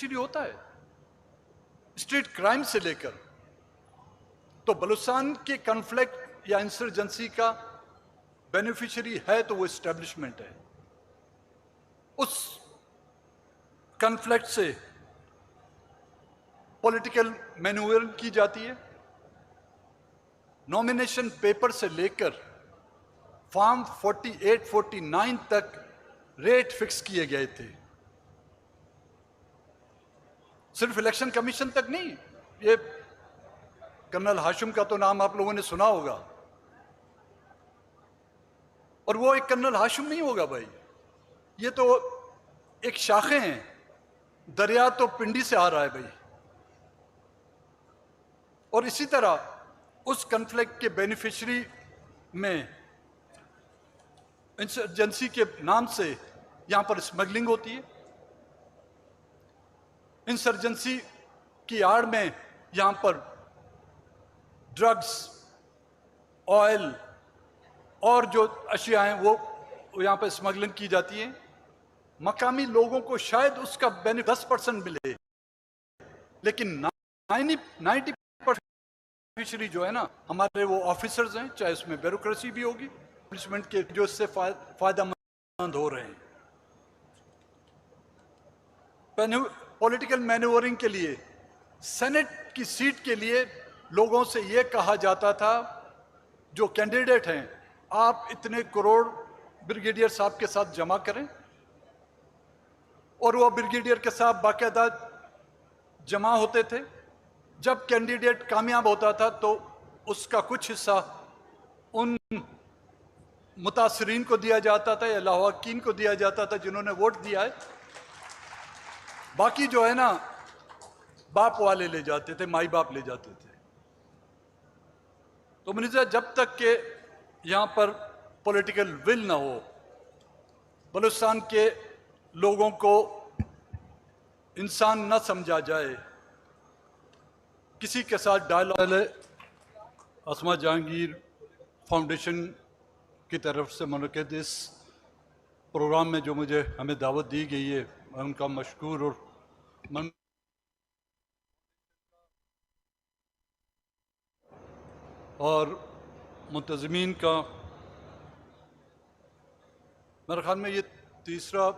Beneficiary ہوتا ہے، street crime سے لے کر. تو بلوچستان کے کنفلکٹ یا انسرجنسی کا بینیفیشری ہے تو وہ اسٹیبلشمنٹ ہے. اس کنفلکٹ سے پولیٹیکل مینوورنگ کی جاتی ہے. نامینیشن پیپر سے لے کر فارم 48-49 تک ریٹ فکس کیے گئے تھے. صرف الیکشن کمیشن تک نہیں. یہ کرنل ہاشم کا تو نام آپ لوگوں نے سنا ہوگا، اور وہ ایک کرنل ہاشم نہیں ہوگا بھائی، یہ تو ایک شاخیں ہیں. دریا تو پنڈی سے آ رہا ہے بھائی. اور اسی طرح اس کنفلکٹ کے بینیفیشری میں انسرجنسی کے نام سے یہاں پر اسمگلنگ ہوتی ہے. انسرجنسی کی آڑ میں یہاں پر ڈرگز، آئل اور جو اشیاء ہیں وہ یہاں پر اسمگلنگ کی جاتی ہیں. مقامی لوگوں کو شاید اس کا 10% ملے، لیکن 90% بینیفیشری جو ہے نا ہمارے وہ آفیسرز ہیں، چاہے اس میں بیوروکریسی بھی ہوگی، اسٹیبلشمنٹ کے جو اس سے فائدہ مند ہو رہے ہیں. پولیٹیکل مینورنگ کے لیے سینٹ کی سیٹ کے لیے لوگوں سے یہ کہا جاتا تھا جو کینڈیڈیٹ ہیں آپ اتنے کروڑ بریگیڈیئر صاحب کے ساتھ جمع کریں، اور وہ بریگیڈیئر کے ساتھ باقاعدہ جمع ہوتے تھے. جب کینڈیڈیٹ کامیاب ہوتا تھا تو اس کا کچھ حصہ ان متاثرین کو دیا جاتا تھا یا لاحقین کو دیا جاتا تھا جنہوں نے ووٹ دیا ہے. باقی جو ہے نا باپ والے لے جاتے تھے، مائی باپ لے جاتے تھے. تو منیزہ جب تک کہ یہاں پر پولیٹیکل ول نہ ہو، بلوچستان کے لوگوں کو انسان نہ سمجھا جائے، کسی کے ساتھ ڈائلاگ. اسما جہانگیر فاؤنڈیشن کی طرف سے منعقد اس پروگرام میں جو ہمیں دعوت دی گئی ہے، میں ان کا مشکور اور منتظمین کا. میرے خیال میں یہ تیسرا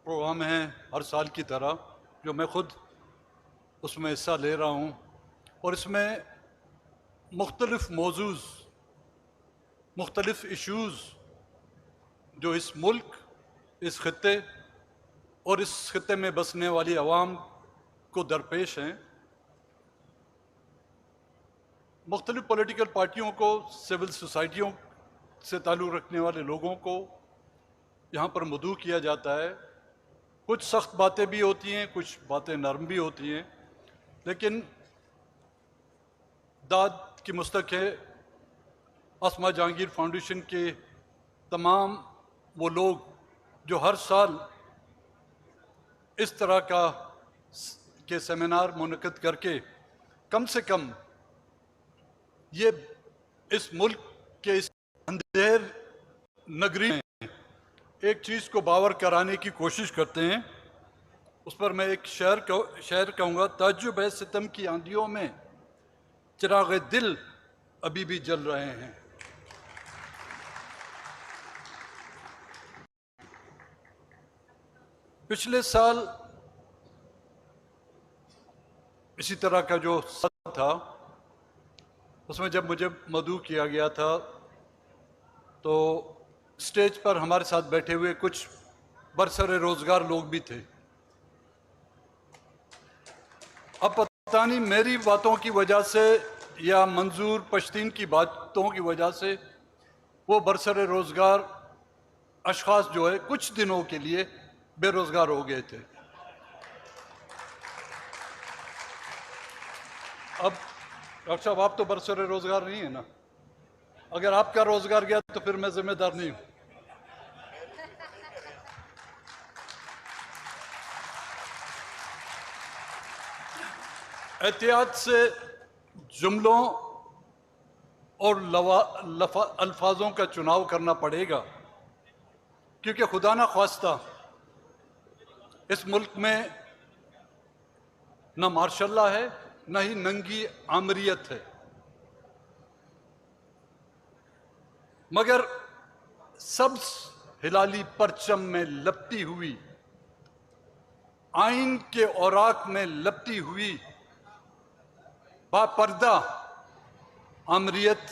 پروگرام ہے ہر سال کی طرح جو میں خود اس میں حصہ لے رہا ہوں، اور اس میں مختلف موضوعز، مختلف ایشوز جو اس ملک، اس خطے اور اس خطے میں بسنے والی عوام کو درپیش ہیں، مختلف پولیٹیکل پارٹیوں کو، سول سوسائٹیوں سے تعلق رکھنے والے لوگوں کو یہاں پر مدعو کیا جاتا ہے. کچھ سخت باتیں بھی ہوتی ہیں، کچھ باتیں نرم بھی ہوتی ہیں، لیکن داد کی مستحق ہے اسما جہانگیر فاؤنڈیشن کے تمام وہ لوگ جو ہر سال اس طرح کے سیمینار منعقد کر کے کم سے کم یہ اس ملک کے اس اندھیر نگری میں ایک چیز کو باور کرانے کی کوشش کرتے ہیں. اس پر میں ایک شعر کہوں گا. تعجب ہے ستم کی آندھیوں میں چراغ دل ابھی بھی جل رہے ہیں. پچھلے سال اسی طرح کا جو سال تھا، اس میں جب مجھے مدعو کیا گیا تھا تو اسٹیج پر ہمارے ساتھ بیٹھے ہوئے کچھ برسر روزگار لوگ بھی تھے. اب پتہ نہیں میری باتوں کی وجہ سے یا منظور پشتین کی باتوں کی وجہ سے وہ برسر روزگار اشخاص جو ہے کچھ دنوں کے لیے بے روزگار ہو گئے تھے. اب ڈاکٹر صاحب آپ تو برسر روزگار نہیں ہیں نا، اگر آپ کا روزگار گیا تو پھر میں ذمہ دار نہیں ہوں. احتیاط سے جملوں اور الفاظوں کا چناؤ کرنا پڑے گا، کیونکہ خدا نہ خواستہ اس ملک میں نہ ماشاء اللہ ہے، نہ ہی ننگی آمریت ہے، مگر سبز ہلالی پرچم میں لپٹی ہوئی، آئین کے اوراق میں لپٹی ہوئی با پردہ آمریت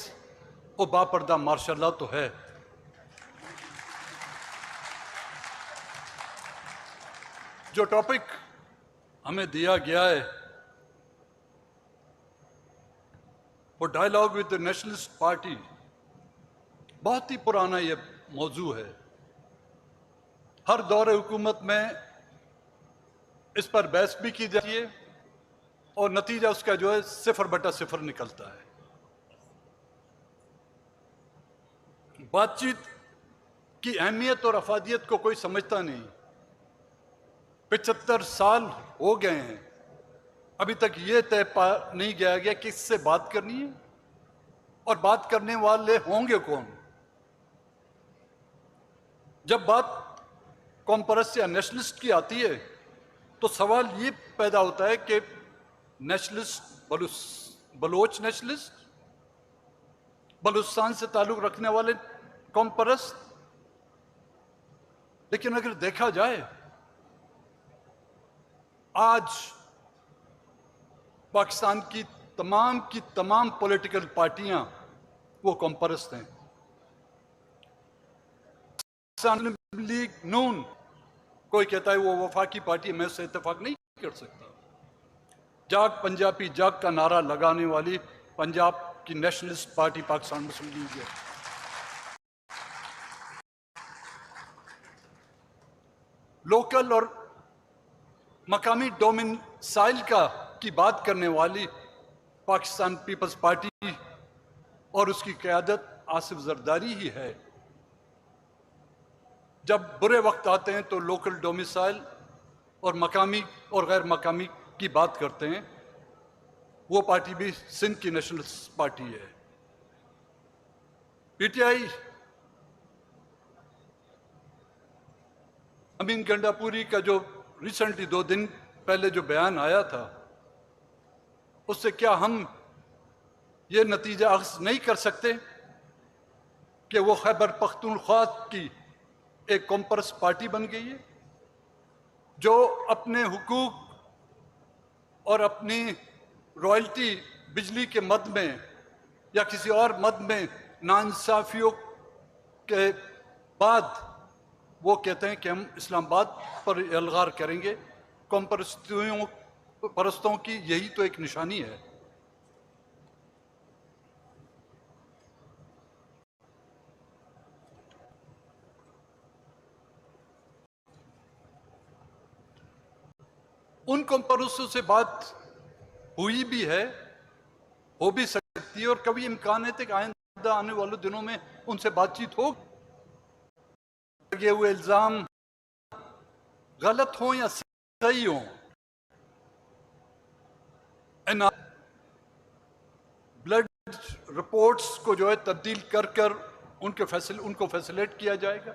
اور با پردہ ماشاء اللہ تو ہے۔ جو ٹاپک ہمیں دیا گیا ہے وہ dialogue with the nationalist party, بہت ہی پرانا یہ موضوع ہے۔ ہر دور حکومت میں اس پر بحث بھی کی جاتی ہے اور نتیجہ اس کا جو ہے 0/0 نکلتا ہے۔ بات چیت کی اہمیت اور افادیت کو کوئی سمجھتا نہیں۔ 75 سال ہو گئے ہیں، ابھی تک یہ طے نہیں کیا گیا کہ اس سے بات کرنی ہے اور بات کرنے والے ہوں گے کون۔ جب بات قوم پرست یا نیشنلسٹ کی آتی ہے تو سوال یہ پیدا ہوتا ہے کہ نیشنلسٹ بلوچ نیشنلسٹ، بلوچستان سے تعلق رکھنے والے قوم پرست، لیکن اگر دیکھا جائے آج پاکستان کی تمام پولیٹیکل پارٹیاں وہ قوم پرست ہیں۔ پاکستان لیگ نون، کوئی کہتا ہے وہ وفاقی پارٹی، میں اس سے اتفاق نہیں کر سکتا۔ جاگ پنجابی جاگ کا نعرہ لگانے والی پنجاب کی نیشنلسٹ پارٹی پاکستان مسلم لیگ ہے۔ لوکل اور مقامی ڈومینسائل کی بات کرنے والی پاکستان پیپلز پارٹی اور اس کی قیادت آصف زرداری ہی ہے۔ جب برے وقت آتے ہیں تو لوکل ڈومیسائل اور مقامی اور غیر مقامی کی بات کرتے ہیں۔ وہ پارٹی بھی سندھ کی نیشنل پارٹی ہے۔ پی ٹی آئی امین گنڈا پوری کا جو ریسنٹلی 2 دن پہلے جو بیان آیا تھا، اس سے کیا ہم یہ نتیجہ اخذ نہیں کر سکتے کہ وہ خیبر پختونخوا کی ایک قوم پرست پارٹی بن گئی ہے جو اپنے حقوق اور اپنی رائلٹی بجلی کے مد میں یا کسی اور مد میں ناانصافیوں کے بعد وہ کہتے ہیں کہ ہم اسلام آباد پر الغار کریں گے۔ قوم پرستوں کی یہی تو ایک نشانی ہے۔ ان قوم پرستوں سے بات ہوئی بھی ہے، ہو بھی سکتی ہے، اور کبھی امکان ہے کہ آئندہ آنے والے دنوں میں ان سے بات چیت ہو۔ لگے ہوئے الزام غلط ہوں یا صحیح ہوں، بلڈ رپورٹس کو جو ہے تبدیل کر ان کو فیسلیٹ کیا جائے گا۔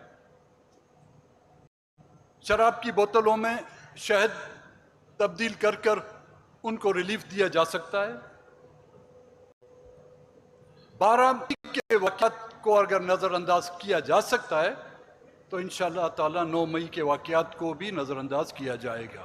شراب کی بوتلوں میں شہد تبدیل کر ان کو ریلیف دیا جا سکتا ہے۔ 12 مئی کے واقعات کو اگر نظر انداز کیا جا سکتا ہے تو انشاءاللہ تعالی 9 مئی کے واقعات کو بھی نظر انداز کیا جائے گا۔